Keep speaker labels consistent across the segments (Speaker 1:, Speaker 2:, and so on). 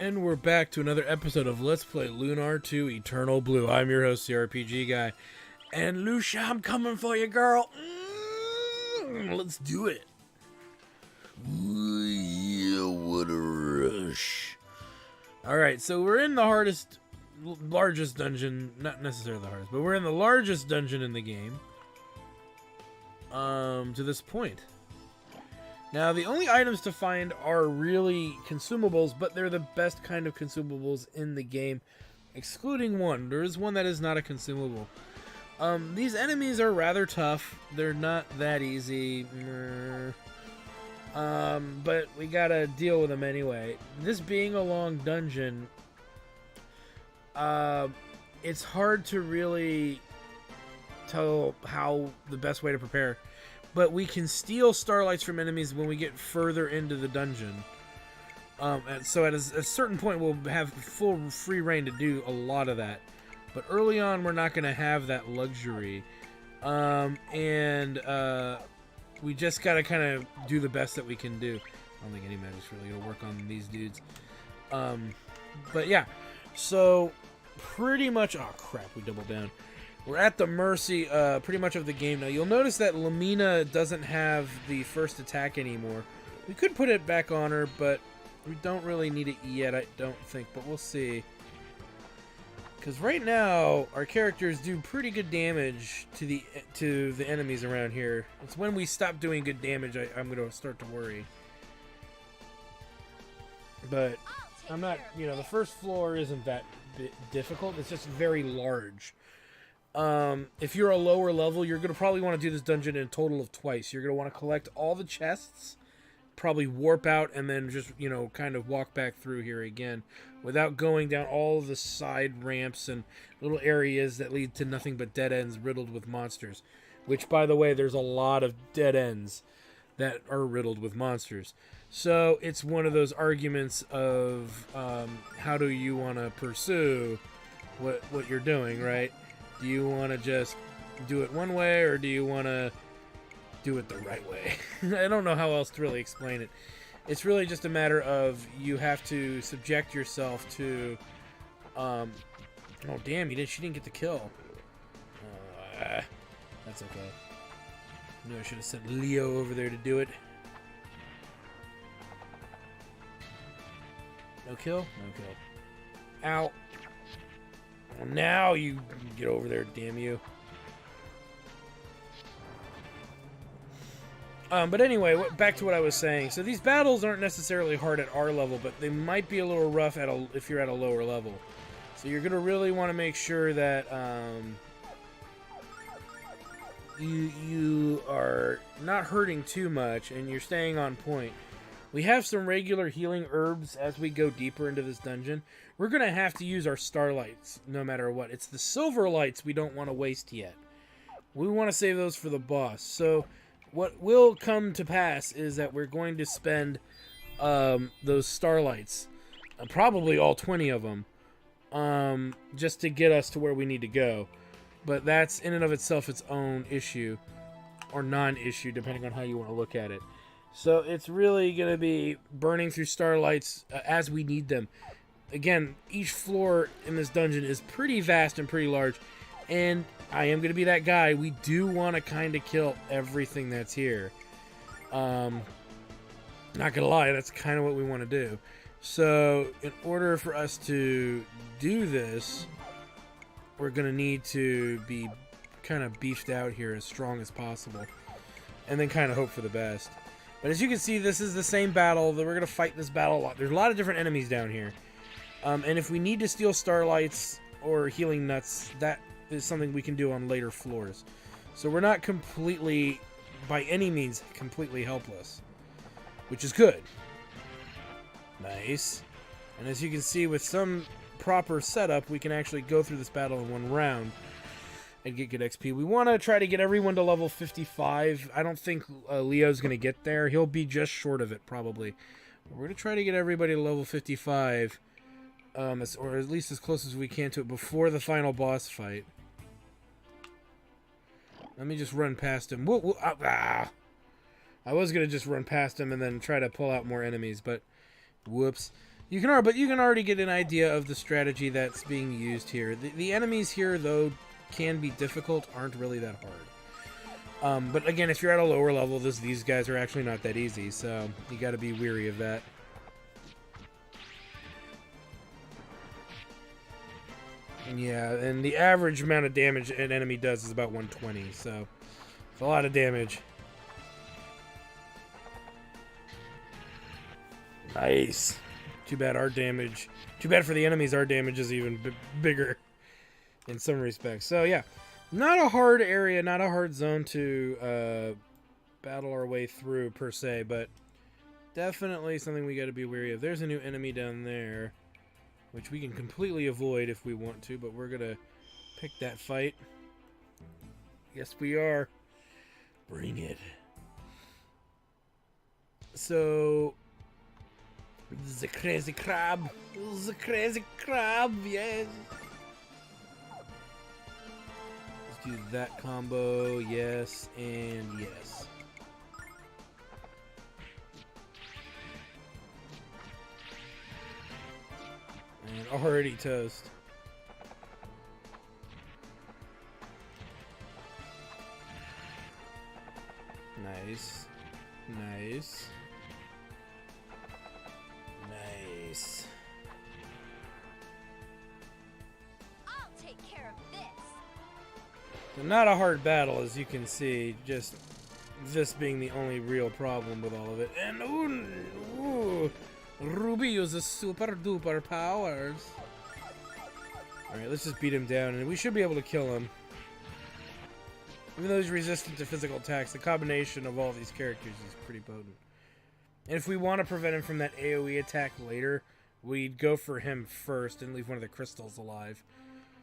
Speaker 1: And we're back to another episode of Let's Play Lunar 2 Eternal Blue. I'm your host, the RPG guy. And Lucia, I'm coming for you, girl. Let's do it.
Speaker 2: Ooh, yeah, what a rush.
Speaker 1: Alright, so we're in the largest dungeon. Not necessarily the hardest, but we're in the largest dungeon in the game. To this point. Now, the only items to find are really consumables, but they're the best kind of consumables in the game, excluding one. There is one that is not a consumable. These enemies are rather tough. They're not that easy. But we gotta deal with them anyway. This being a long dungeon, it's hard to really tell how the best way to prepare. But we can steal starlights from enemies when we get further into the dungeon. And so at a certain point, we'll have full free reign to do a lot of that. But early on, we're not going to have that luxury. We just got to kind of do the best that we can do. I don't think any magic's really going to work on these dudes. But yeah, so pretty much... Oh, crap, we doubled down. We're at the mercy pretty much of the game now. You'll notice that Lamina doesn't have the first attack anymore. We could put it back on her, but we don't really need it yet, I don't think. But we'll see. Because right now, our characters do pretty good damage to the enemies around here. It's when we stop doing good damage I'm going to start to worry. But I'm not, the first floor isn't that difficult. It's just very large. If you're a lower level, you're going to probably want to do this dungeon in a total of twice. You're going to want to collect all the chests, probably warp out, and then just, kind of walk back through here again without going down all of the side ramps and little areas that lead to nothing but dead ends riddled with monsters. Which, by the way, there's a lot of dead ends that are riddled with monsters. So it's one of those arguments of how do you want to pursue what you're doing, right? Do you want to just do it one way, or do you want to do it the right way? I don't know how else to really explain it. It's really just a matter of you have to subject yourself to... oh, damn, she didn't get the kill. That's okay. I knew I should have sent Leo over there to do it. No kill? No kill. Ow. Well, now you get over there, damn you. But anyway, back to what I was saying. So these battles aren't necessarily hard at our level, but they might be a little rough if you're at a lower level. So you're going to really want to make sure that you are not hurting too much and you're staying on point. We have some regular healing herbs as we go deeper into this dungeon. We're going to have to use our starlights no matter what. It's the silver lights we don't want to waste yet. We want to save those for the boss. So what will come to pass is that we're going to spend those starlights, probably all 20 of them, just to get us to where we need to go. But that's in and of itself its own issue, or non-issue, depending on how you want to look at it. So it's really going to be burning through starlights as we need them. Again, each floor in this dungeon is pretty vast and pretty large. And I am going to be that guy. We do want to kind of kill everything that's here. Not going to lie, that's kind of what we want to do. So in order for us to do this, we're going to need to be kind of beefed out here as strong as possible. And then kind of hope for the best. But as you can see, this is the same battle. That we're going to fight this battle a lot. There's a lot of different enemies down here. And if we need to steal starlights or healing nuts, that is something we can do on later floors. So we're not completely, by any means, completely helpless. Which is good. Nice. And as you can see, with some proper setup, we can actually go through this battle in one round and get good XP. We want to try to get everyone to level 55. I don't think Leo's going to get there. He'll be just short of it, probably. But we're going to try to get everybody to level 55. Or at least as close as we can to it before the final boss fight. Let me just run past him. I was going to just run past him and then try to pull out more enemies, but whoops. You can, but you can already get an idea of the strategy that's being used here. The enemies here, though, can be difficult, aren't really that hard. But again, if you're at a lower level, these guys are actually not that easy, so you got to be weary of that. Yeah, and the average amount of damage an enemy does is about 120, so it's a lot of damage. Nice. Too bad our damage... Too bad for the enemies, our damage is even bigger in some respects. So, yeah. Not a hard area, not a hard zone to battle our way through, per se, but definitely something we got to be wary of. There's a new enemy down there, which we can completely avoid if we want to, but we're going to pick that fight. Yes, we are. Bring it. So... The crazy crab. The crazy crab, yes. Let's do that combo, yes, and yes. And already toast. Nice. Nice. Nice.
Speaker 3: I'll take care of this.
Speaker 1: So not a hard battle, as you can see, just this being the only real problem with all of it. And ooh, Ruby uses super duper powers. Alright, let's just beat him down, and we should be able to kill him. Even though he's resistant to physical attacks, the combination of all these characters is pretty potent. And if we want to prevent him from that AoE attack later, we'd go for him first and leave one of the crystals alive.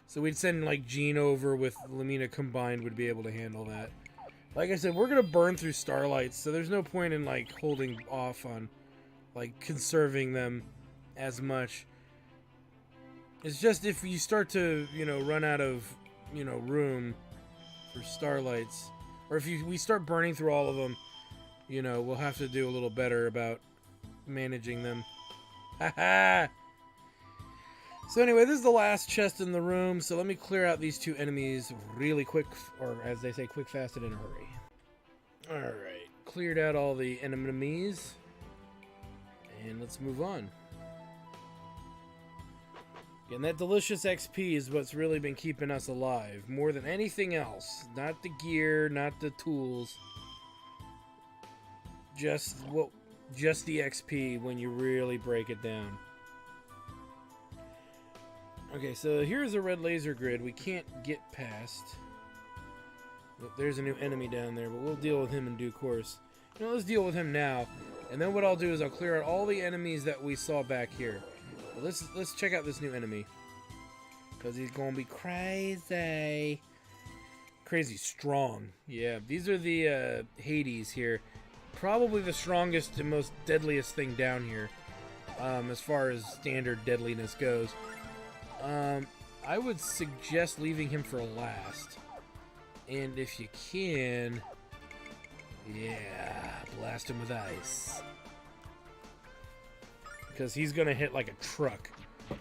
Speaker 1: So we'd send, like, Jean over with Lumina combined would be able to handle that. Like I said, we're going to burn through Starlights, so there's no point in, like, holding off on, like, conserving them as much. It's just if you start to, you know, run out of, you know, room for Starlights, or if we start burning through all of them, you know, we'll have to do a little better about managing them. Haha! So anyway, this is the last chest in the room, so let me clear out these two enemies really quick, or as they say, quick, fast, and in a hurry. Alright, cleared out all the enemies, and let's move on. And that delicious XP is what's really been keeping us alive, more than anything else. Not the gear, not the tools. Just the XP when you really break it down. Okay, so here's a red laser grid we can't get past. There's a new enemy down there, but we'll deal with him in due course. You know, let's deal with him now. And then what I'll do is I'll clear out all the enemies that we saw back here. But let's check out this new enemy. Because he's going to be crazy. Crazy strong. Yeah, these are the Hades here. Probably the strongest and most deadliest thing down here, as far as standard deadliness goes. I would suggest leaving him for last. And if you can, yeah, blast him with ice. Because he's going to hit like a truck,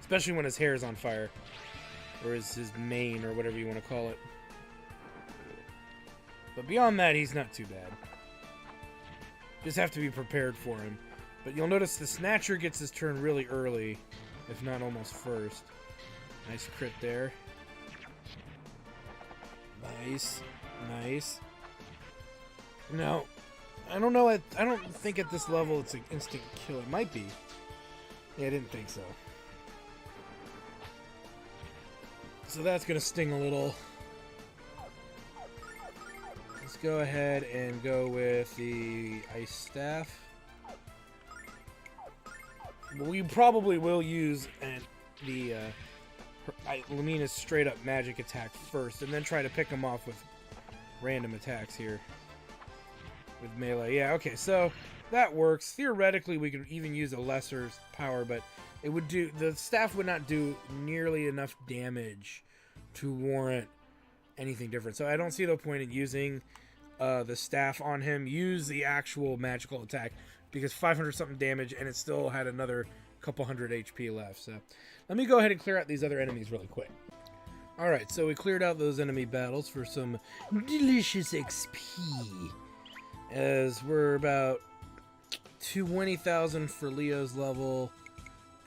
Speaker 1: especially when his hair is on fire. Or his mane, or whatever you want to call it. But beyond that, he's not too bad. Just have to be prepared for him. But you'll notice the Snatcher gets his turn really early, if not almost first. Nice crit there. Nice. Nice. No. I don't know. I don't think at this level it's an instant kill. It might be. Yeah, I didn't think so. So that's going to sting a little. Let's go ahead and go with the Ice Staff. We probably will use the Lumina's straight up magic attack first, and then try to pick him off with random attacks here. With melee. Yeah, okay, so that works. Theoretically, we could even use a lesser power, but it would do, the staff would not do nearly enough damage to warrant anything different. So I don't see the point in using the staff on him. Use the actual magical attack, because 500 something damage, and it still had another couple hundred HP left. So let me go ahead and clear out these other enemies really quick. Alright, so we cleared out those enemy battles for some delicious XP. As we're about 20,000 for Leo's level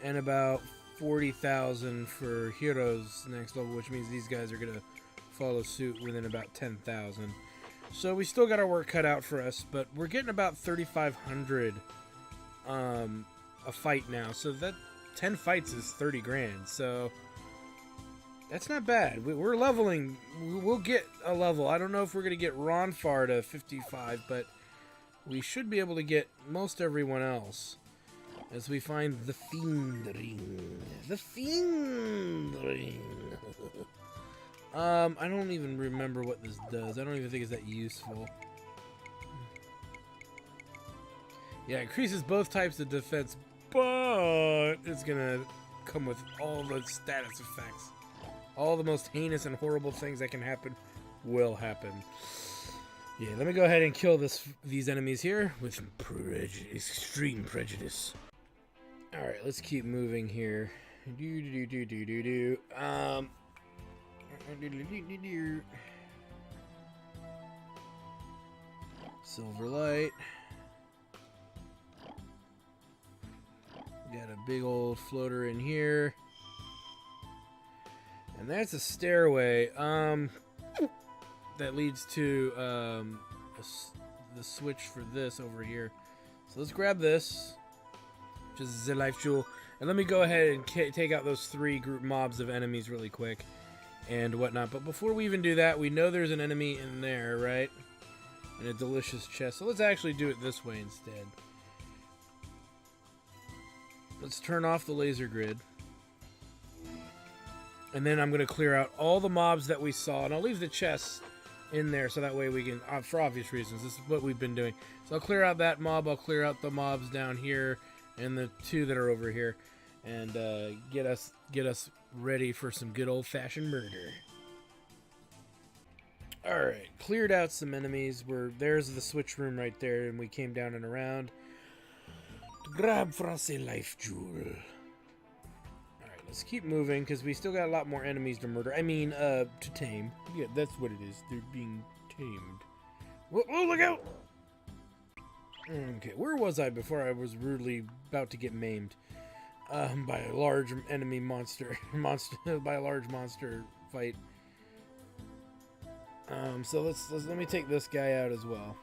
Speaker 1: and about 40,000 for Hero's next level, which means these guys are going to follow suit within about 10,000. So we still got our work cut out for us, but we're getting about 3,500 a fight now. So that 10 fights is 30 grand. So that's not bad. We're leveling. We'll get a level. I don't know if we're going to get Ronfar to 55, but we should be able to get most everyone else as we find the Fiend Ring. The Fiend Ring. I don't even remember what this does. I don't even think it's that useful. Yeah, it increases both types of defense, but it's going to come with all the status effects. All the most heinous and horrible things that can happen will happen. Yeah, let me go ahead and kill these enemies here with extreme prejudice. Alright, let's keep moving here. Silver light. Got a big old floater in here. And that's a stairway that leads to the switch for this over here. So let's grab this, which is the life jewel, and let me go ahead and take out those 3 group mobs of enemies really quick and whatnot. But before we even do that, we know there's an enemy in there, right? And a delicious chest. So let's actually do it this way instead. Let's turn off the laser grid. And then I'm going to clear out all the mobs that we saw. And I'll leave the chests in there so that way we can, for obvious reasons, this is what we've been doing. So I'll clear out that mob. I'll clear out the mobs down here and the 2 that are over here. And get us ready for some good old-fashioned murder. Alright, cleared out some enemies. There's the switch room right there. And we came down and around to grab for us a life jewel. Let's keep moving, because we still got a lot more enemies to murder. I mean, to tame. Yeah, that's what it is. They're being tamed. Whoa, look out! Okay, where was I before I was rudely about to get maimed? By a large enemy monster. By a large monster fight. So let me take this guy out as well.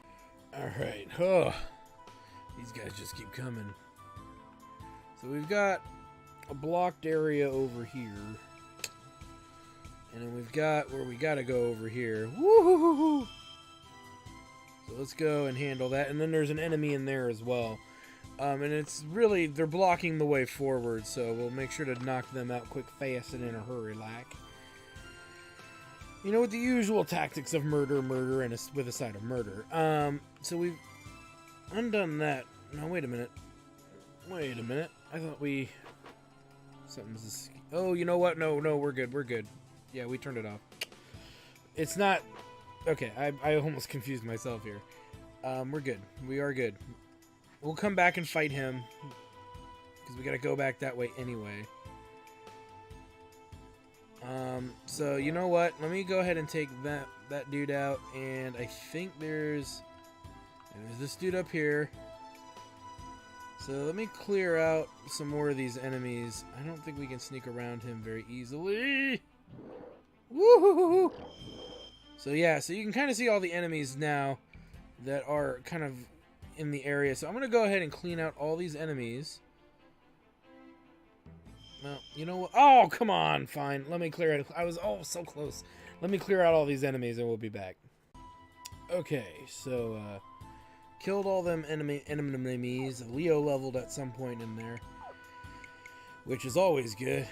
Speaker 1: Alright. Oh, these guys just keep coming. So we've got a blocked area over here, and then we've got where we gotta go over here. Woo-hoo-hoo-hoo! So let's go and handle that, and then there's an enemy in there as well, and it's really, they're blocking the way forward, so we'll make sure to knock them out quick, fast, and in a hurry, like, you know, with the usual tactics of murder, and with a side of murder. So we've undone that. No, wait a minute. I thought we oh, you know what? No, we're good. Yeah, we turned it off. It's not... Okay, I almost confused myself here. We're good. We are good. We'll come back and fight him, because we gotta go back that way anyway. So, you know what? Let me go ahead and take that dude out, and I think there's this dude up here. So let me clear out some more of these enemies. I don't think we can sneak around him very easily. Woohoo! So yeah, so you can kind of see all the enemies now that are kind of in the area. So I'm going to go ahead and clean out all these enemies. Well, you know what? Oh, come on. Fine. Let me clear it. I was so close. Let me clear out all these enemies and we'll be back. Okay, so killed all them enemies. Leo leveled at some point in there, which is always good.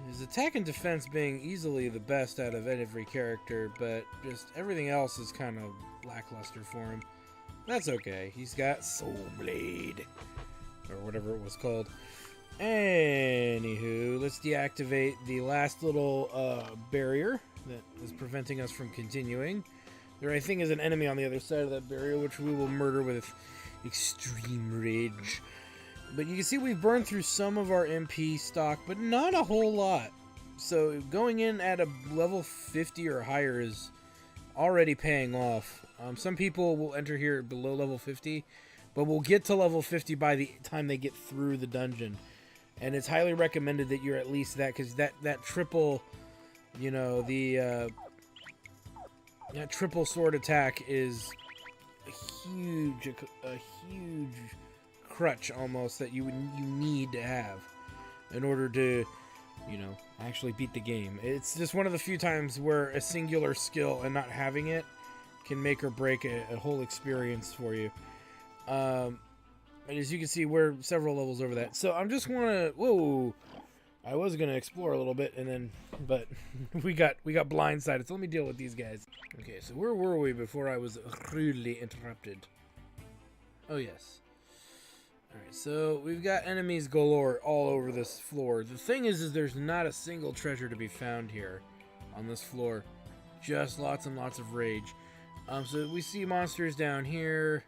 Speaker 1: His attack and defense being easily the best out of every character, but just everything else is kind of lackluster for him. That's okay. He's got Soul Blade, or whatever it was called. Anywho, let's deactivate the last little barrier that is preventing us from continuing. There, I think, is an enemy on the other side of that barrier, which we will murder with extreme rage. But you can see we've burned through some of our MP stock, but not a whole lot. So going in at a level 50 or higher is already paying off. Some people will enter here below level 50, but will get to level 50 by the time they get through the dungeon. And it's highly recommended that you're at least that, because that triple, you know, that triple sword attack is a huge crutch almost that you need to have in order to, you know, actually beat the game. It's just one of the few times where a singular skill and not having it can make or break a whole experience for you. And as you can see, we're several levels over that. So I'm just wanna, whoa, I was gonna explore a little bit, and then, but we got blindsided. So let me deal with these guys. Okay, so where were we before I was rudely interrupted? Oh yes. All right, so we've got enemies galore all over this floor. The thing is there's not a single treasure to be found here on this floor. Just lots and lots of rage. So we see monsters down here.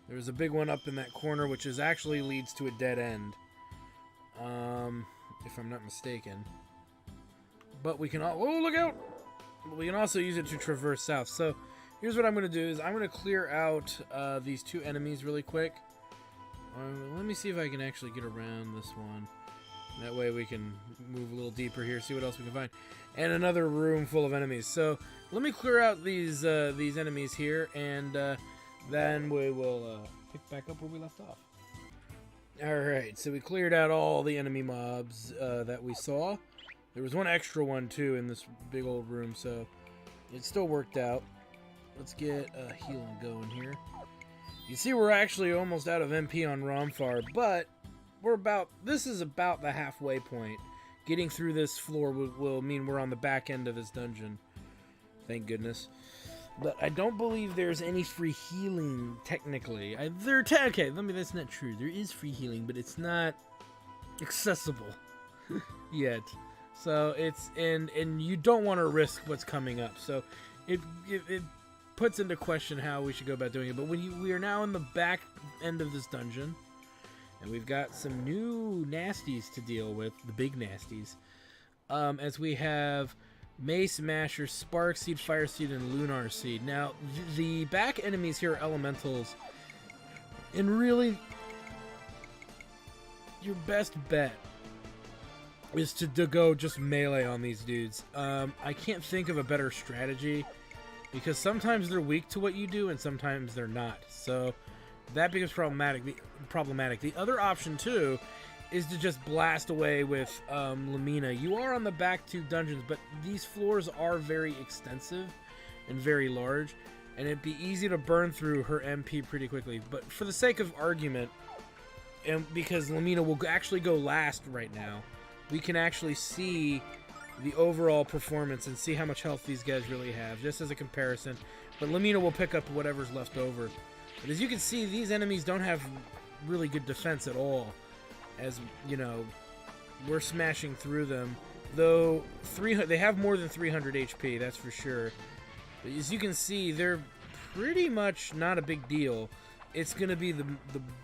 Speaker 1: There's a big one up in that corner, which is actually leads to a dead end, if I'm not mistaken. But we can, oh, look out! We can also use it to traverse south. So here's what I'm going to do is I'm going to clear out these two enemies really quick. Let me see if I can actually get around this one. That way we can move a little deeper here, see what else we can find. And another room full of enemies. So let me clear out these enemies here, and then we will pick back up where we left off. Alright, so we cleared out all the enemy mobs that we saw. There was one extra one too in this big old room, so it still worked out. Let's get healing going here. You see we're actually almost out of MP on Zophar, but this is about the halfway point. Getting through this floor will mean we're on the back end of this dungeon. Thank goodness. But I don't believe there's any free healing, technically. Okay, that's not true. There is free healing, but it's not accessible yet. So it's, and you don't want to risk what's coming up. So it puts into question how we should go about doing it. But we are now in the back end of this dungeon, and we've got some new nasties to deal with, the big nasties. As we have Mace Masher, Spark Seed, Fire Seed, and Lunar Seed. Now, the back enemies here are elementals, and really, your best bet is to go just melee on these dudes. I can't think of a better strategy, because sometimes they're weak to what you do, and sometimes they're not. So that becomes problematic. The other option, too, is to just blast away with Lamina. You are on the back two dungeons, but these floors are very extensive and very large, and it'd be easy to burn through her MP pretty quickly. But for the sake of argument, and because Lamina will actually go last right now, we can actually see the overall performance and see how much health these guys really have, just as a comparison. But Lamina will pick up whatever's left over. But as you can see, these enemies don't have really good defense at all. As you know, we're smashing through them, though they have more than 300 HP, that's for sure. But as you can see, they're pretty much not a big deal. It's gonna be the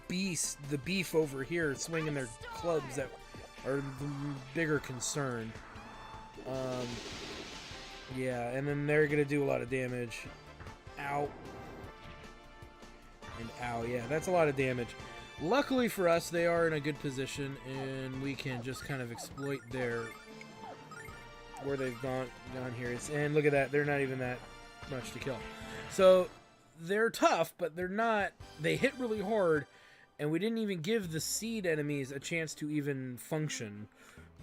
Speaker 1: beef over here swinging their clubs that are the bigger concern. Yeah, and then they're gonna do a lot of damage. Ow. And ow, yeah, that's a lot of damage. Luckily for us, they are in a good position, and we can just kind of exploit where they've gone here. And look at that, they're not even that much to kill. So they're tough, but they're not. They hit really hard, and we didn't even give the seed enemies a chance to even function.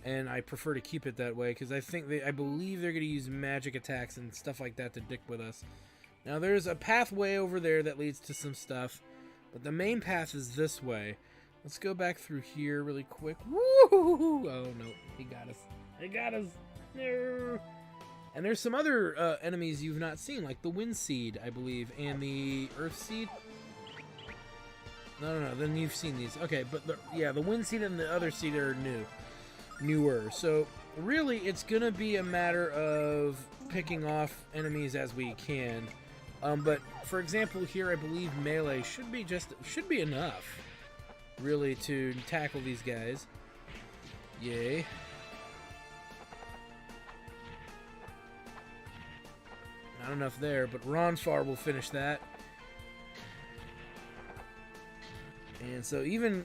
Speaker 1: And I prefer to keep it that way, because I believe they're going to use magic attacks and stuff like that to dick with us. Now there's a pathway over there that leads to some stuff. But the main path is this way. Let's go back through here really quick. Woo! Oh, no. He got us. He got us. No. And there's some other enemies you've not seen, like the Wind Seed, I believe, and the Earth Seed. No. Then you've seen these. Okay, but the Wind Seed and the other Seed are newer. So really, it's going to be a matter of picking off enemies as we can. But for example, here I believe melee should be enough. really to tackle these guys. Yay. Not enough there, but Ronfar will finish that. And so even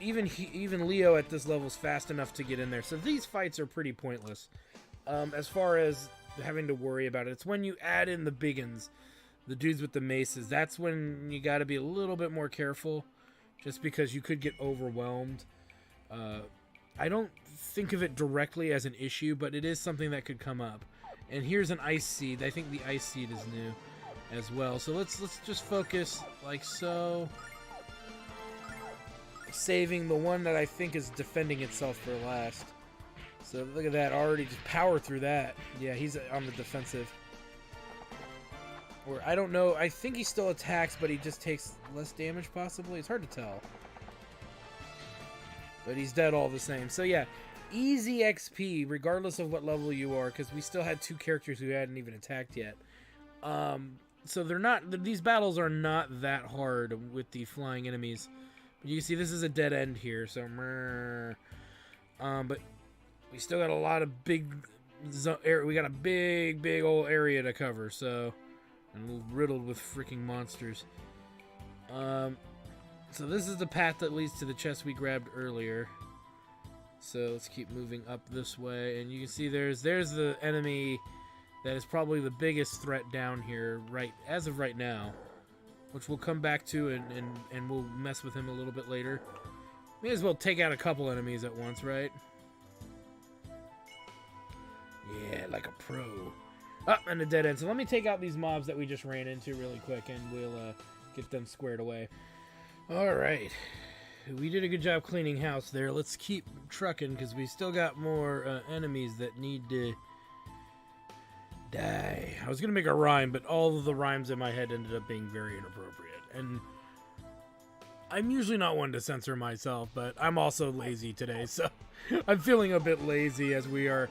Speaker 1: Leo at this level is fast enough to get in there. So these fights are pretty pointless. As far as having to worry about it, it's when you add in the biggins, the dudes with the maces. That's when you got to be a little bit more careful, just because you could get overwhelmed. I don't think of it directly as an issue, but it is something that could come up. And here's an ice seed. I think the ice seed is new as well. So let's just focus like so. Saving the one that I think is defending itself for last. So look at that, already just power through that. Yeah, he's on the defensive. Or I don't know, I think he still attacks, but he just takes less damage possibly. It's hard to tell. But he's dead all the same. So yeah, easy XP regardless of what level you are, because we still had 2 characters who hadn't even attacked yet. So they're not, these battles are not that hard with the flying enemies. But you can see this is a dead end here, so but we still got a lot of big we got a big old area to cover, so, and riddled with freaking monsters. So this is the path that leads to the chest we grabbed earlier. So let's keep moving up this way, and you can see there's the enemy that is probably the biggest threat down here as of right now, which we'll come back to and we'll mess with him a little bit later. May as well take out a couple enemies at once, right? Yeah, like a pro. And a dead end. So let me take out these mobs that we just ran into really quick, and we'll get them squared away. Alright. We did a good job cleaning house there. Let's keep trucking, because we still got more enemies that need to die. I was going to make a rhyme, but all of the rhymes in my head ended up being very inappropriate. And I'm usually not one to censor myself, but I'm also lazy today, so I'm feeling a bit lazy as we are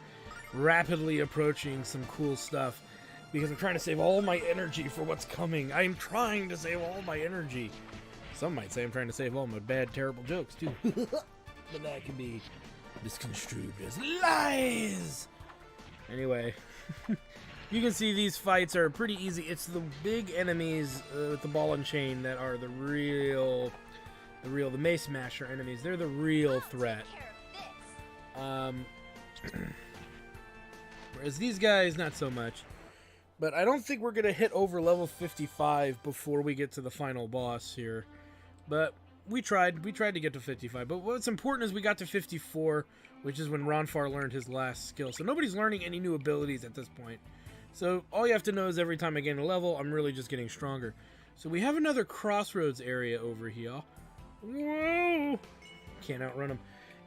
Speaker 1: rapidly approaching some cool stuff, because I'm trying to save all my energy for what's coming. I'm trying to save all my energy. Some might say I'm trying to save all my bad, terrible jokes, too. But that can be misconstrued as lies! Anyway, you can see these fights are pretty easy. It's the big enemies with the ball and chain that are the Mace Smasher enemies. They're the real threat. Whereas these guys, not so much. But I don't think we're going to hit over level 55 before we get to the final boss here. But we tried. We tried to get to 55. But what's important is we got to 54, which is when Ronfar learned his last skill. So nobody's learning any new abilities at this point. So all you have to know is every time I gain a level, I'm really just getting stronger. So we have another crossroads area over here. Whoa! Can't outrun them.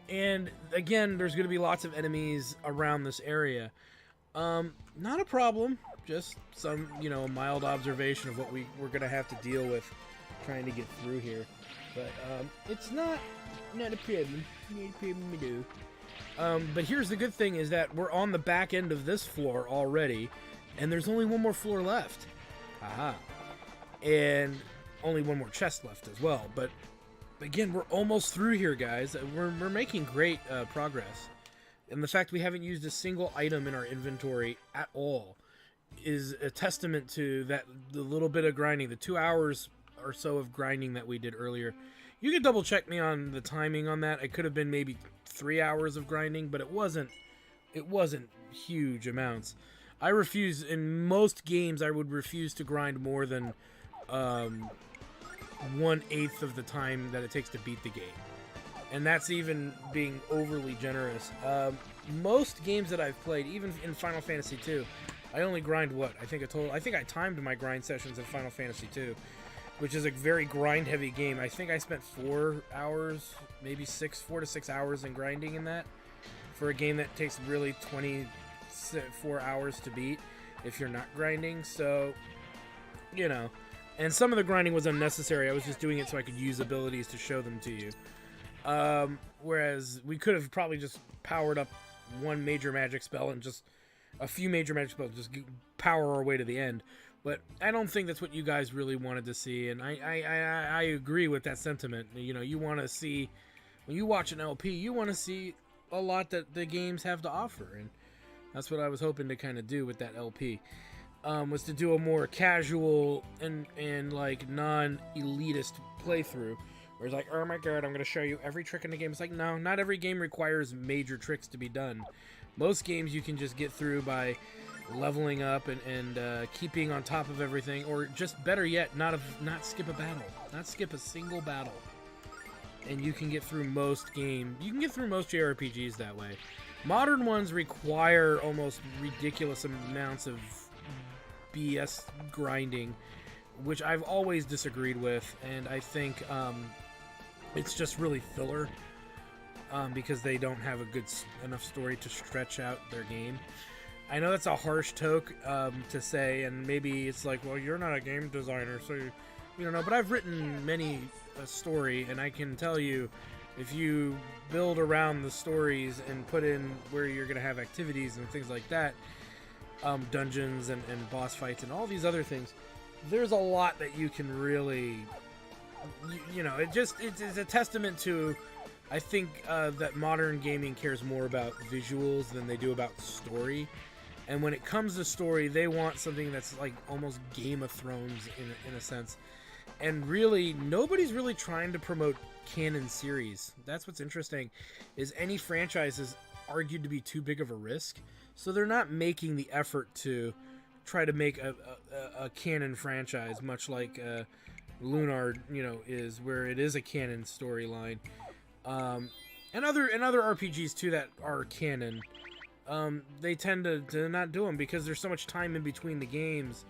Speaker 1: And again, there's going to be lots of enemies around this area. Not a problem. Just some, mild observation of what we're going to have to deal with trying to get through here. But it's not a problem. Not a problem we do. But here's the good thing is that we're on the back end of this floor already, and there's only one more floor left. Aha. And only one more chest left as well. But again, we're almost through here, guys. We're making great progress. And the fact we haven't used a single item in our inventory at all is a testament to the little bit of grinding, the 2 hours or so of grinding that we did earlier. You can double check me on the timing on that. It could have been maybe 3 hours of grinding, but it wasn't huge amounts. I refuse, in most games, I would refuse to grind more than 1/8 of the time that it takes to beat the game. And that's even being overly generous. Most games that I've played, even in Final Fantasy II, I only grind I think I timed my grind sessions in Final Fantasy II, which is a very grind-heavy game. I think I spent 4 hours, maybe 4 to 6 hours in grinding in that, for a game that takes really 24 hours to beat if you're not grinding. So, and some of the grinding was unnecessary. I was just doing it so I could use abilities to show them to you. Whereas we could have probably just powered up one major magic spell and just a few major magic spells, just power our way to the end. But I don't think that's what you guys really wanted to see, and I agree with that sentiment. You want to see when you watch an LP, you want to see a lot that the games have to offer, and that's what I was hoping to kind of do with that LP. Was to do a more casual and like non-elitist playthrough, where it's like, oh my god, I'm going to show you every trick in the game. It's like, no, not every game requires major tricks to be done. Most games you can just get through by leveling up and keeping on top of everything, or just better yet, not skip a battle, not skip a single battle, and you can get through most games. You can get through most JRPGs that way. Modern ones require almost ridiculous amounts of BS grinding, which I've always disagreed with, and I think it's just really filler because they don't have a good enough story to stretch out their game. I know that's a harsh toke to say, and maybe it's like, well, you're not a game designer, so you don't know, but I've written many a story, and I can tell you, if you build around the stories and put in where you're going to have activities and things like that, dungeons and boss fights and all these other things, there's a lot that you can really, it's a testament to, I think, that modern gaming cares more about visuals than they do about story. And when it comes to story, they want something that's like almost Game of Thrones in a sense. And really, nobody's really trying to promote canon series. That's what's interesting, is any franchise is argued to be too big of a risk. So they're not making the effort to try to make a canon franchise, much like Lunar, is, where it is a canon storyline. And other RPGs too that are canon, they tend to not do them because there's so much time in between the games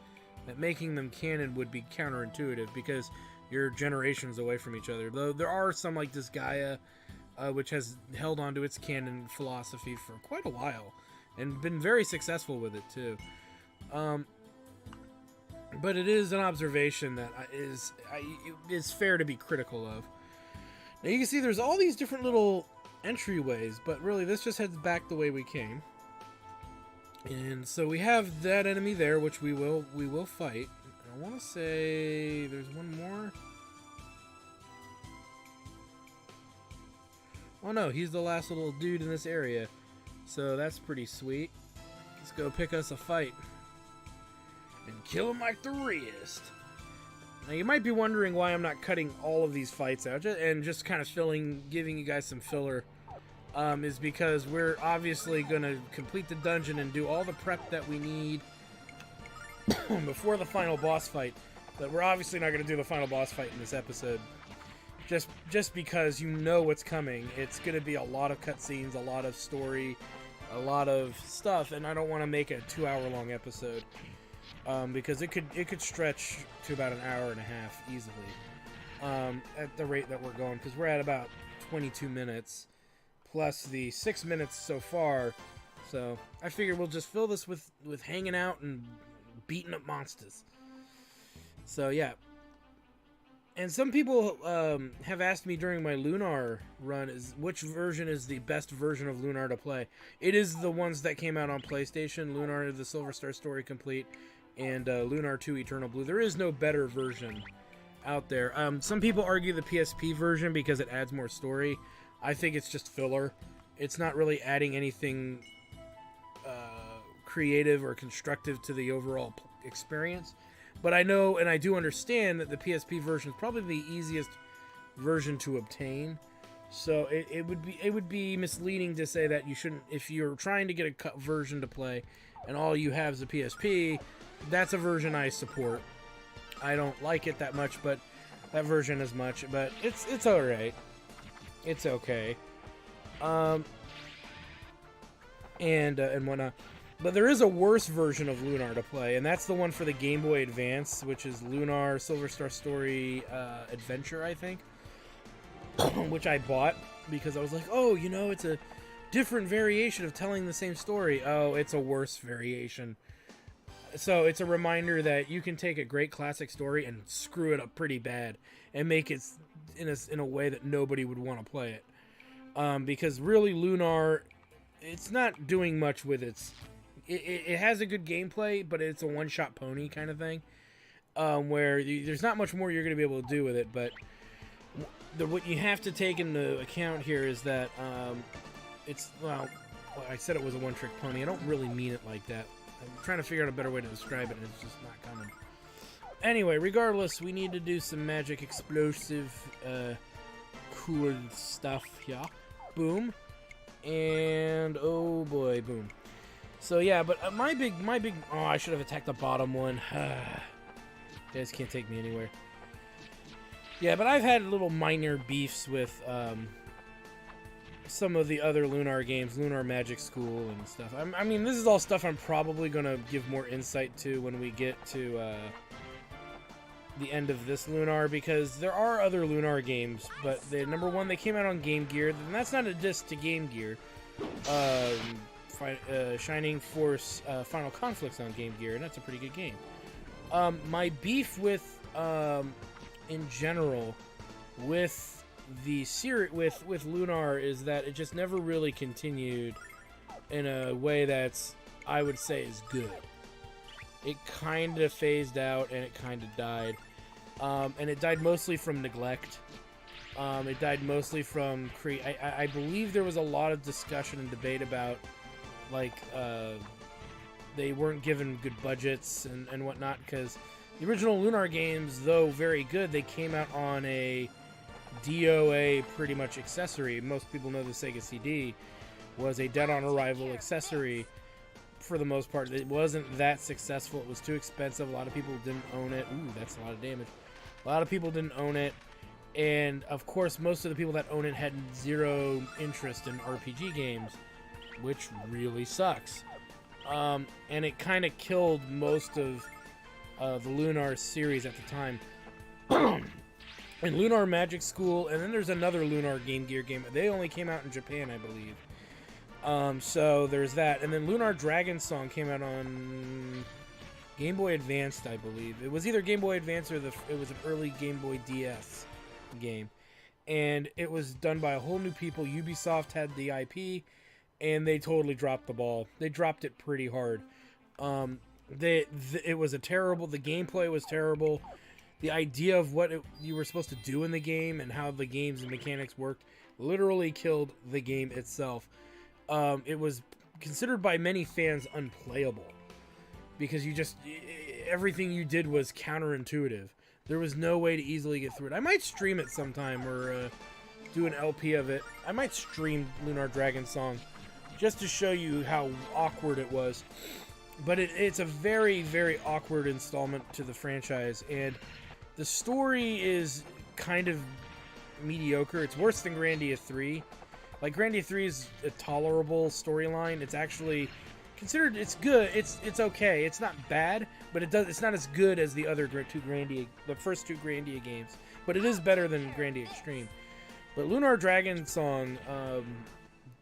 Speaker 1: that making them canon would be counterintuitive, because you're generations away from each other. Though there are some like Disgaea, which has held on to its canon philosophy for quite a while and been very successful with it too. But it is an observation that is fair to be critical of. Now you can see there's all these different little entryways, but really this just heads back the way we came. And so we have that enemy there, which we will fight. I want to say there's one more. Oh no, he's the last little dude in this area. So that's pretty sweet. Let's go pick us a fight and kill him like the rest. Now you might be wondering why I'm not cutting all of these fights out and just kind of giving you guys some filler. Is because we're obviously going to complete the dungeon and do all the prep that we need before the final boss fight. But we're obviously not going to do the final boss fight in this episode. Just because you know what's coming. It's going to be a lot of cutscenes, a lot of story, a lot of stuff, and I don't want to make a 2-hour-long episode. Because it could stretch to about an hour and a half easily at the rate that we're going, because we're at about 22 minutes plus the 6 minutes so far. So I figure we'll just fill this with hanging out and beating up monsters. So yeah. And some people have asked me during my Lunar run which version is the best version of Lunar to play. It is the ones that came out on PlayStation, Lunar the Silver Star Story Complete, and Lunar 2 Eternal Blue. There is no better version out there. Some people argue the PSP version because it adds more story. I think it's just filler. It's not really adding anything creative or constructive to the overall experience. But I know and I do understand that the PSP version is probably the easiest version to obtain. So it would be misleading to say that you shouldn't, if you're trying to get a cut version to play and all you have is a PSP. That's a version I support. I don't like it that much, but that version is much. But it's all right. It's okay. And whatnot. But there is a worse version of Lunar to play, and that's the one for the Game Boy Advance, which is Lunar Silver Star Story Adventure, I think. Which I bought because I was like, oh, it's a different variation of telling the same story. Oh, it's a worse variation. So it's a reminder that you can take a great classic story and screw it up pretty bad and make it in a way that nobody would want to play it. Because really Lunar, it's not doing much with it has a good gameplay, but it's a one-shot pony kind of thing. Where there's not much more you're going to be able to do with it, but what you have to take into account here is that it's, well, I said it was a one-trick pony. I don't really mean it like that. I'm trying to figure out a better way to describe it, and it's just not coming. Anyway, regardless, we need to do some magic explosive cool stuff here. Boom. And oh boy, boom. So yeah, but my big, oh, I should have attacked the bottom one. You guys can't take me anywhere. Yeah, but I've had little minor beefs with some of the other Lunar games, Lunar Magic School and stuff. I mean, this is all stuff I'm probably gonna give more insight to when we get to the end of this Lunar, because there are other Lunar games, but number one, they came out on Game Gear, and that's not a diss to Game Gear. Shining Force Final Conflict's on Game Gear, and that's a pretty good game. My beef with, in general, with the series, with Lunar, is that it just never really continued in a way that's, I would say, is good. It kind of phased out, and it kind of died. And it died mostly from neglect. It died mostly from I believe there was a lot of discussion and debate about, like, they weren't given good budgets and whatnot, because the original Lunar games, though very good, they came out on a DOA pretty much accessory. Most people know the Sega CD was a Dead on Arrival accessory for the most part. It wasn't that successful. It was too expensive. A lot of people didn't own it. Ooh, that's a lot of damage. A lot of people didn't own it. And, of course, most of the people that own it had zero interest in RPG games, which really sucks. And it kind of killed most of the Lunar series at the time. And Lunar Magic School, and then there's another Lunar Game Gear game. They only came out in Japan, I believe. So there's that. And then Lunar Dragon Song came out on Game Boy Advanced, I believe. It was either Game Boy Advance or it was an early Game Boy DS game. And it was done by a whole new people. Ubisoft had the IP, and they totally dropped the ball. They dropped it pretty hard. It was the gameplay was terrible. The idea of what you were supposed to do in the game and how the game's mechanics worked literally killed the game itself. It was considered by many fans unplayable because everything you did was counterintuitive. There was no way to easily get through it. I might stream it sometime or do an LP of it. I might stream Lunar Dragon Song just to show you how awkward it was. But it's a very, very awkward installment to the franchise, and the story is kind of mediocre. It's worse than Grandia 3. Like, Grandia 3 is a tolerable storyline. It's actually considered, it's good. It's okay. It's not bad, but it's not as good as the other the first two Grandia games. But it is better than Grandia Extreme. But Lunar Dragon Song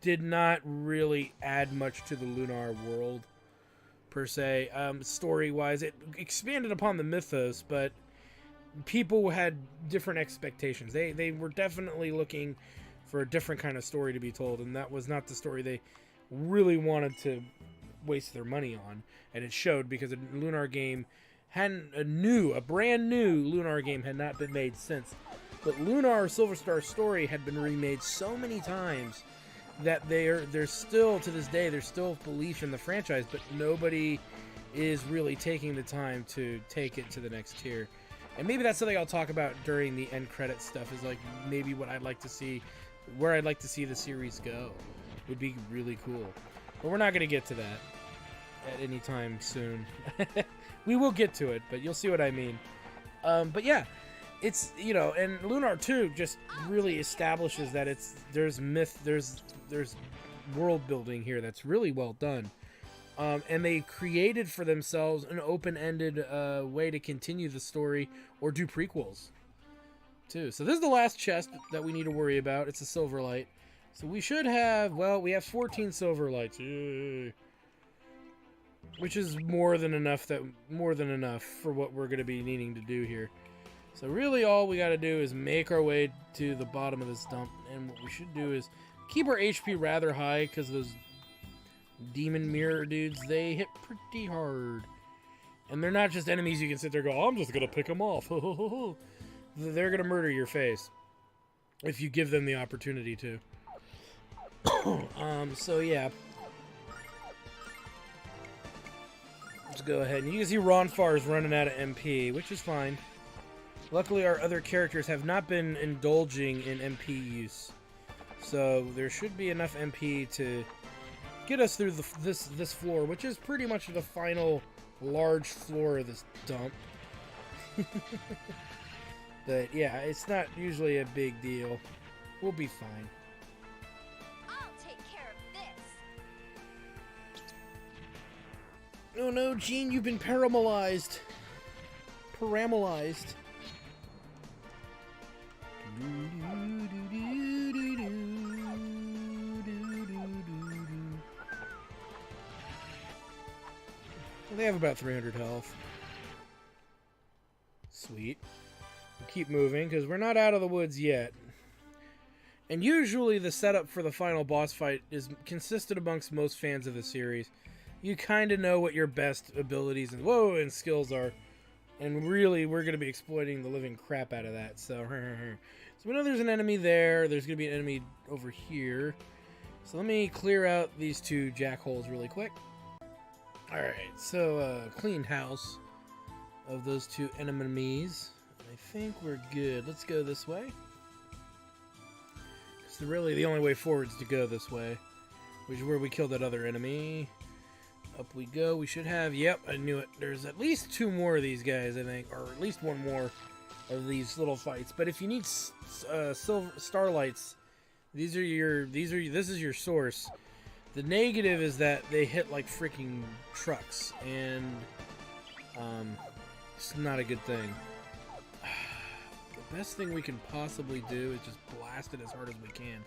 Speaker 1: did not really add much to the Lunar world, per se. Story-wise, it expanded upon the mythos, but people had different expectations. They were definitely looking for a different kind of story to be told, and that was not the story they really wanted to waste their money on. And it showed, because a Lunar game a brand new Lunar game had not been made since. But Lunar Silver Star Story had been remade so many times that there's still, to this day, there's still belief in the franchise, but nobody is really taking the time to take it to the next tier. And maybe that's something I'll talk about during the end credit stuff, is like maybe what I'd like to see, where I'd like to see the series go. Would be really cool. But we're not going to get to that at any time soon. We will get to it, but you'll see what I mean. But yeah, it's, and Lunar 2 just really establishes that there's world building here that's really well done. And they created for themselves an open-ended way to continue the story or do prequels, too. So this is the last chest that we need to worry about. It's a silver light. So we should have, we have 14 silver lights. Yay. Which is more than enough for what we're going to be needing to do here. So really all we got to do is make our way to the bottom of this dump. And what we should do is keep our HP rather high, because those demon mirror dudes, they hit pretty hard. And they're not just enemies you can sit there and go, I'm just going to pick them off. They're going to murder your face. if you give them the opportunity to. So yeah. Let's go ahead. And you can see Ronfar is running out of MP, which is fine. Luckily, our other characters have not been indulging in MP use. So there should be enough MP to get us through this floor, which is pretty much the final large floor of this dump. But yeah, it's not usually a big deal. We'll be fine.
Speaker 3: I'll take care of this.
Speaker 1: Oh no, Gene, you've been paralyzed. Paralyzed. They have about 300 health. Sweet. We'll keep moving because we're not out of the woods yet. And usually the setup for the final boss fight is consistent amongst most fans of the series. You kind of know what your best abilities and skills are. And really, we're going to be exploiting the living crap out of that. So we know there's an enemy there. There's going to be an enemy over here. So let me clear out these two jackholes really quick. Alright, so cleaned house of those two enemies. I think we're good. Let's go this way. Because really the only way forward is to go this way. Which is where we killed that other enemy. Up we go. We should have, yep, I knew it. There's at least two more of these guys, I think. Or at least one more of these little fights. But if you need silver starlights, this is your source. The negative is that they hit like freaking trucks, and it's not a good thing. The best thing we can possibly do is just blast it as hard as we can.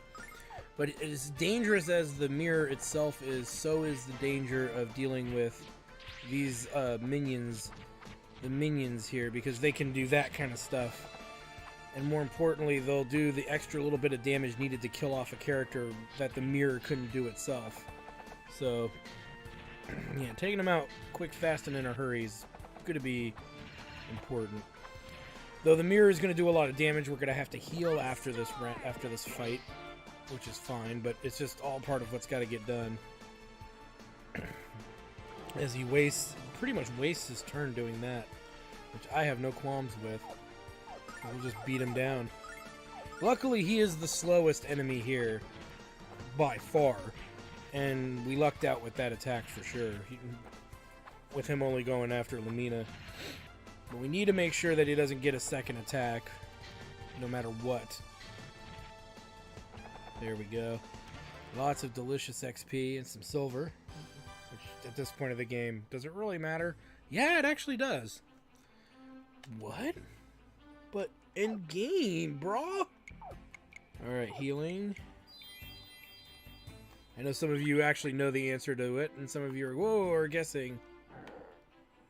Speaker 1: But as dangerous as the mirror itself is, so is the danger of dealing with these minions, the minions here, because they can do that kind of stuff. And more importantly, they'll do the extra little bit of damage needed to kill off a character that the mirror couldn't do itself. So, yeah, taking them out quick, fast, and in a hurry is going to be important. Though the mirror is going to do a lot of damage, we're going to have to heal after this fight, which is fine, but it's just all part of what's got to get done. As he pretty much wastes his turn doing that, which I have no qualms with. We'll just beat him down. Luckily, he is the slowest enemy here, by far. And we lucked out with that attack for sure. With him only going after Lumina. But we need to make sure that he doesn't get a second attack, no matter what. There we go. Lots of delicious XP and some silver. Which, at this point of the game, does it really matter? Yeah, it actually does. What? But in game, brah. Alright, healing. I know some of you actually know the answer to it, and some of you are guessing.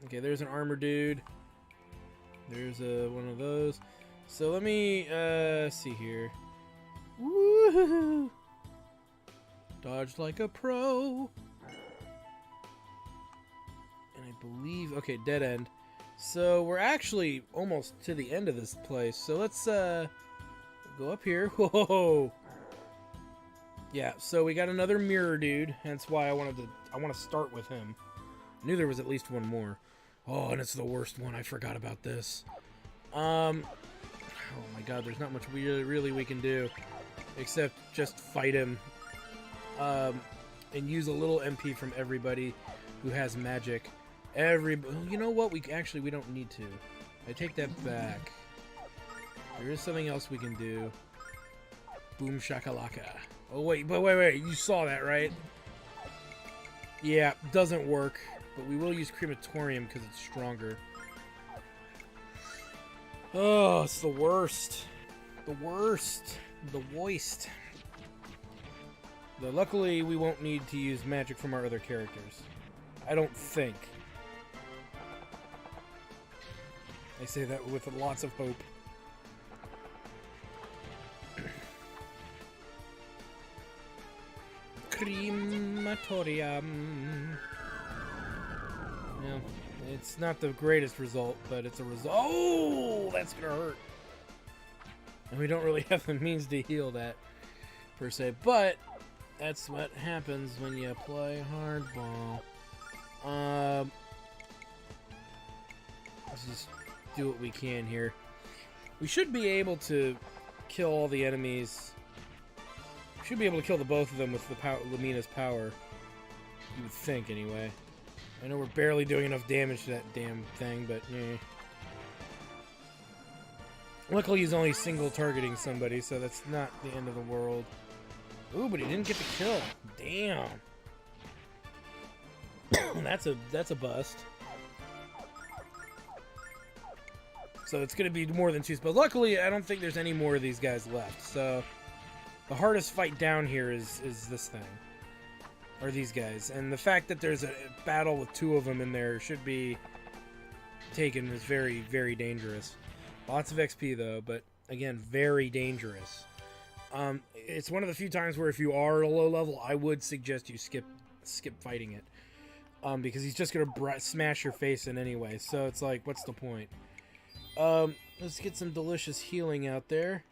Speaker 1: Okay, there's an armor dude. There's one of those. So let me see here. Woohoo! Dodge like a pro. And I believe, okay, dead end. So we're actually almost to the end of this place. So let's go up here. Whoa! Yeah. So we got another mirror dude. Hence why I want to start with him. I knew there was at least one more. Oh, and it's the worst one. I forgot about this. Oh my God. There's not much really we can do except just fight him. And use a little MP from everybody who has magic. You know what? We don't need to. I take that back. There is something else we can do. Boom shakalaka. Oh wait, you saw that, right? Yeah, doesn't work, but we will use crematorium because it's stronger. Oh, it's the worst. The worst. The worst. Though luckily, we won't need to use magic from our other characters. I don't think. I say that with lots of hope. Crematorium. Yeah, it's not the greatest result, but it's a result. Oh, that's gonna hurt. And we don't really have the means to heal that, per se. But that's what happens when you play hardball. Let's just do what we can here. We should be able to kill all the enemies. We should be able to kill the both of them with the Lumina's power. You would think, anyway. I know we're barely doing enough damage to that damn thing, but yeah. Luckily, he's only single targeting somebody, so that's not the end of the world. Ooh, but he didn't get the kill. Damn. That's a bust. So it's gonna be more than 2 spells. Luckily, I don't think there's any more of these guys left. So the hardest fight down here is this thing, or these guys. And the fact that there's a battle with 2 of them in there should be taken as very, very dangerous. Lots of XP though, but again, very dangerous. It's one of the few times where if you are a low level, I would suggest you skip fighting it, because he's just gonna smash your face in anyway. So it's like, what's the point? Let's get some delicious healing out there.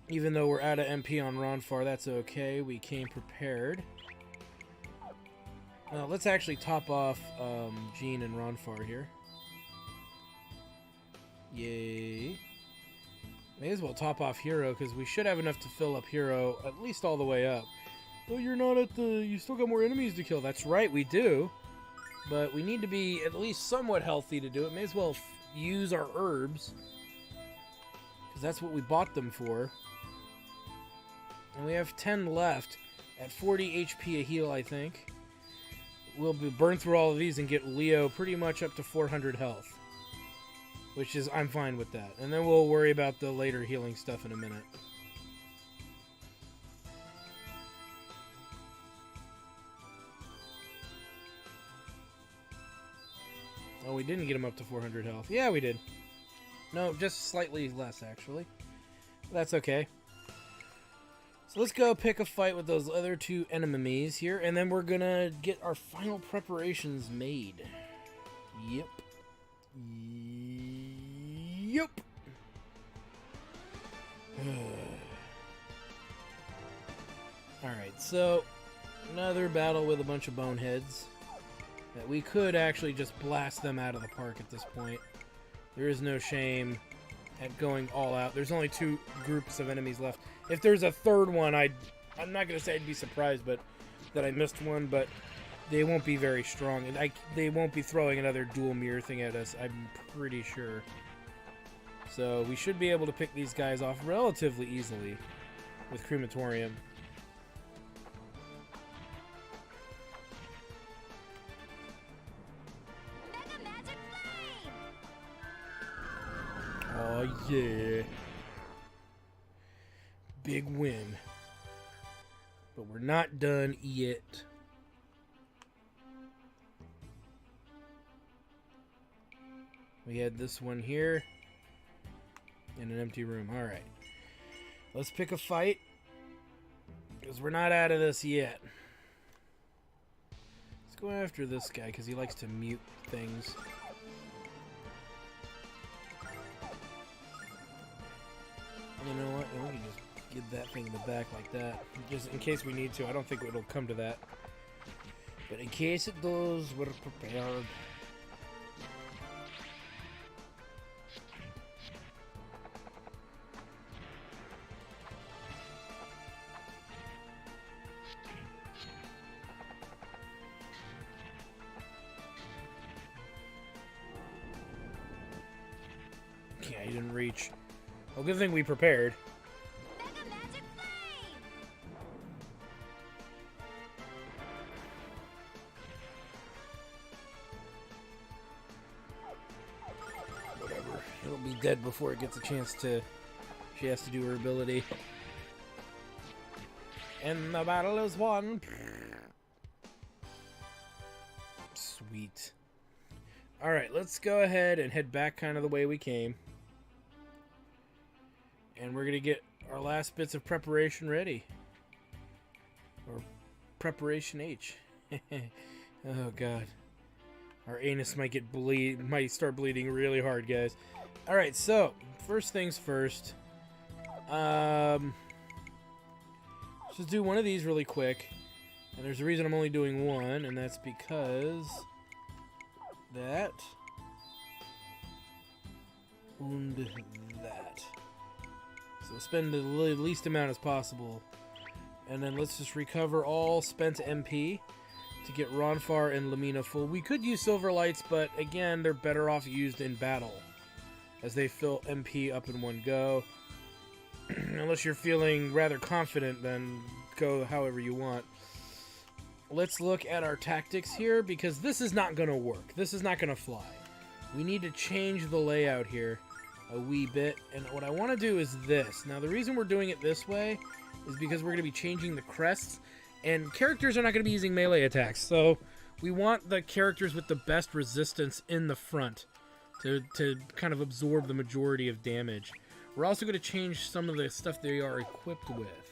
Speaker 1: Even though we're out of MP on Ronfar, that's okay. We came prepared. Let's actually top off Jean and Ronfar here. Yay. May as well top off Hero, because we should have enough to fill up Hero at least all the way up. Oh, you're not at the... You still got more enemies to kill. That's right, we do. But we need to be at least somewhat healthy to do it. May as well use our herbs, because that's what we bought them for. And we have 10 left at 40 HP a heal, I think. We'll burn through all of these and get Leo pretty much up to 400 health. Which is, I'm fine with that. And then we'll worry about the later healing stuff in a minute. Oh, we didn't get him up to 400 health. Yeah, we did. No, just slightly less, actually. That's okay. So let's go pick a fight with those other 2 enemies here, and then we're gonna get our final preparations made. Yep. Yep. Alright, so another battle with a bunch of boneheads. That we could actually just blast them out of the park at this point. There is no shame at going all out. There's only 2 groups of enemies left. If there's a third one, I'm not going to say I'd be surprised but that I missed one, but they won't be very strong. And they won't be throwing another dual mirror thing at us, I'm pretty sure. So we should be able to pick these guys off relatively easily with Crematorium.
Speaker 3: Mega Magic Flame!
Speaker 1: Oh yeah. Big win. But we're not done yet. We had this one here. In an empty room. Alright. Let's pick a fight. Because we're not out of this yet. Let's go after this guy because he likes to mute things. You know what? We can just give that thing in the back like that. Just in case we need to. I don't think it'll come to that. But in case it does, we're prepared. Yeah, he didn't reach. Well, good thing we prepared.
Speaker 3: Mega Magic Flame!
Speaker 1: Whatever. It'll be dead before it gets a chance to... She has to do her ability. And the battle is won. Sweet. Alright, let's go ahead and head back kind of the way we came. And we're going to get our last bits of preparation ready. Or Preparation H. Oh, God. Our anus might start bleeding really hard, guys. All right, so first things first. Let's just do one of these really quick. And there's a reason I'm only doing one, and that's because that and that. So spend the least amount as possible. And then let's just recover all spent MP to get Ronfar and Lumina full. We could use Silver Lights, but again, they're better off used in battle, as they fill MP up in one go. Unless you're feeling rather confident, then go however you want. Let's look at our tactics here, because this is not going to work. This is not going to fly. We need to change the layout here a wee bit, and what I want to do is this. Now, the reason we're doing it this way is because we're going to be changing the crests, and characters are not going to be using melee attacks, so we want the characters with the best resistance in the front to kind of absorb the majority of damage. We're also going to change some of the stuff they are equipped with.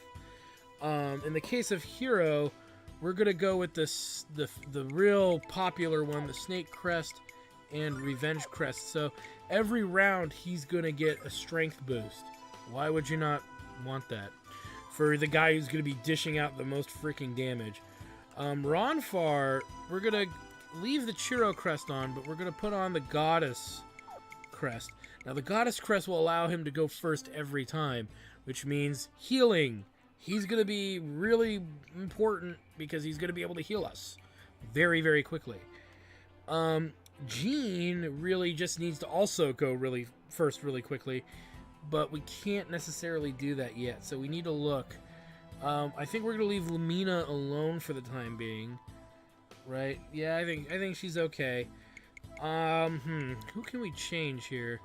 Speaker 1: In the case of Hero, we're going to go with the real popular one, the Snake Crest and Revenge Crest. So every round, he's going to get a strength boost. Why would you not want that? For the guy who's going to be dishing out the most freaking damage. Ronfar, we're going to leave the Chiro Crest on, but we're going to put on the Goddess Crest. Now, the Goddess Crest will allow him to go first every time, which means healing. He's going to be really important because he's going to be able to heal us very, very quickly. Jean really just needs to also go really quickly, but we can't necessarily do that yet, so we need to look. I think we're going to leave Lumina alone for the time being, right? Yeah, I think she's okay. Who can we change here?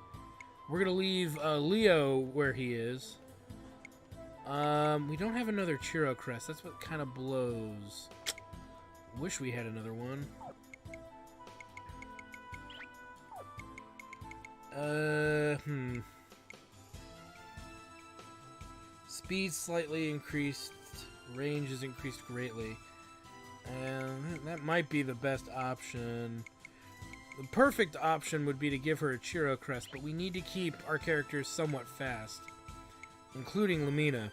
Speaker 1: We're going to leave Leo where he is. We don't have another Chiro Crest. That's what kind of blows. Wish we had another one. Speed slightly increased. Range is increased greatly. And that might be the best option. The perfect option would be to give her a Chiro Crest, but we need to keep our characters somewhat fast, including Lumina.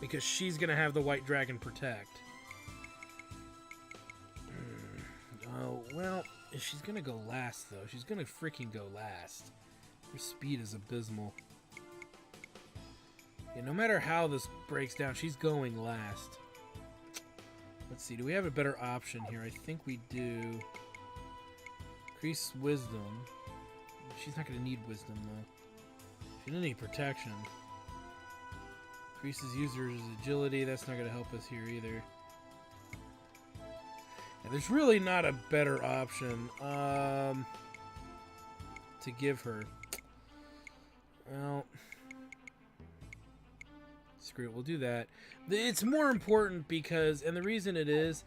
Speaker 1: Because she's going to have the White Dragon Protect. Oh, well, she's going to go last, though. She's going to freaking go last. Her speed is abysmal. Yeah, no matter how this breaks down, she's going last. Let's see, do we have a better option here? I think we do. Increase Wisdom. She's not going to need Wisdom, though. She doesn't need Protection. Increases user's agility. That's not going to help us here either. Yeah, there's really not a better option to give her. Well, screw it. We'll do that. It's more important because, and the reason it is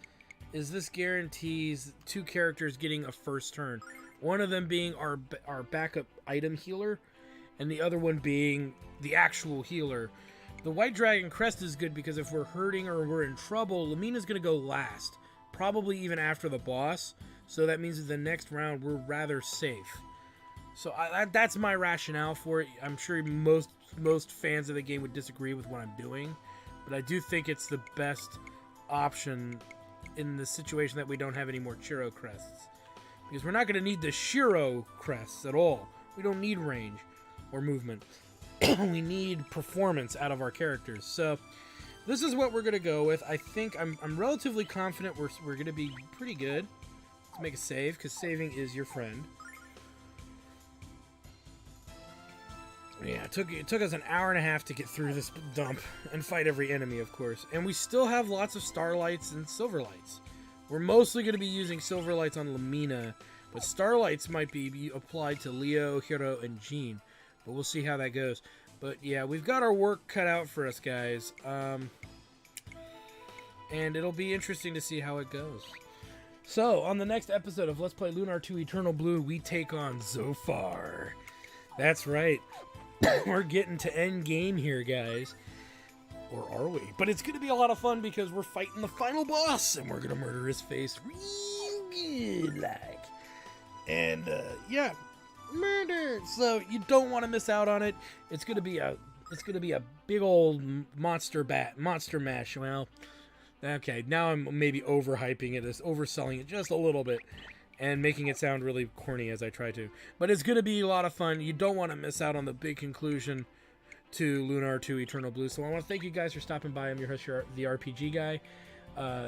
Speaker 1: this guarantees two characters getting a first turn. One of them being our backup item healer, and the other one being the actual healer. The White Dragon Crest is good because if we're hurting or we're in trouble, Lumina's going to go last. Probably even after the boss. So that means that the next round we're rather safe. So that's my rationale for it. I'm sure most fans of the game would disagree with what I'm doing. But I do think it's the best option in the situation that we don't have any more Chiro Crests. Because we're not going to need the Shiro Crests at all. We don't need range or movement. We need performance out of our characters. So this is what we're going to go with. I think I'm relatively confident we're going to be pretty good. Let's make a save, because saving is your friend. Yeah, it took us an hour and a half to get through this dump and fight every enemy, of course. And we still have lots of Starlights and Silverlights. We're mostly going to be using Silverlights on Lumina, but Starlights might be applied to Leo, Hiro, and Jean. But we'll see how that goes. But yeah, we've got our work cut out for us, guys. And it'll be interesting to see how it goes. So, on the next episode of Let's Play Lunar 2 Eternal Blue, we take on Zophar. That's right. We're getting to end game here, guys. Or are we? But it's going to be a lot of fun because we're fighting the final boss and we're going to murder his face real good like. And yeah, murder. So you don't want to miss out on it. It's going to be a big old monster mash. Well, okay, now I'm maybe overhyping it, overselling it just a little bit and making it sound really corny as I try to. But it's going to be a lot of fun. You don't want to miss out on the big conclusion to Lunar 2 Eternal Blue. So I want to thank you guys for stopping by. I'm your host, the RPG guy.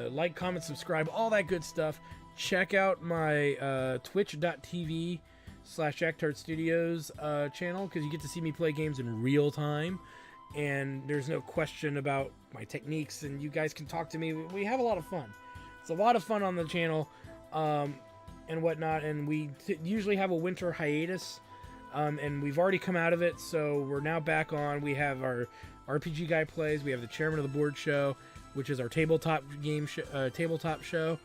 Speaker 1: Like, comment, subscribe, all that good stuff. Check out my twitch.tv/Jacktard Studios channel, because you get to see me play games in real time. And there's no question about my techniques, and you guys can talk to me. We have a lot of fun. It's a lot of fun on the channel and whatnot. And we usually have a winter hiatus. And we've already come out of it, so we're now back on. We have our RPG Guy Plays. We have the Chairman of the Board show, which is our tabletop show.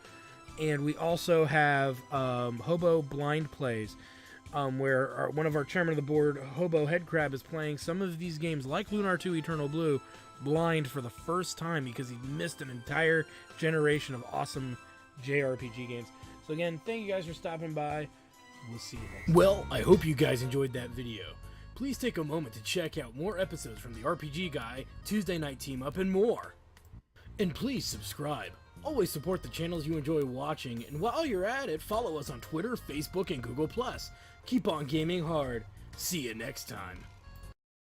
Speaker 1: And we also have Hobo Blind Plays, where one of our Chairman of the Board, Hobo Headcrab, is playing some of these games, like Lunar 2 Eternal Blue, blind for the first time because he missed an entire generation of awesome JRPG games. So again, thank you guys for stopping by. We'll see you next time. Well, I hope you guys enjoyed that video. Please take a moment to check out more episodes from the RPG Guy, Tuesday Night Team Up, and more. And please subscribe. Always support the channels you enjoy watching, and while you're at it, follow us on Twitter, Facebook, and Google+. Keep on gaming hard. See you next time.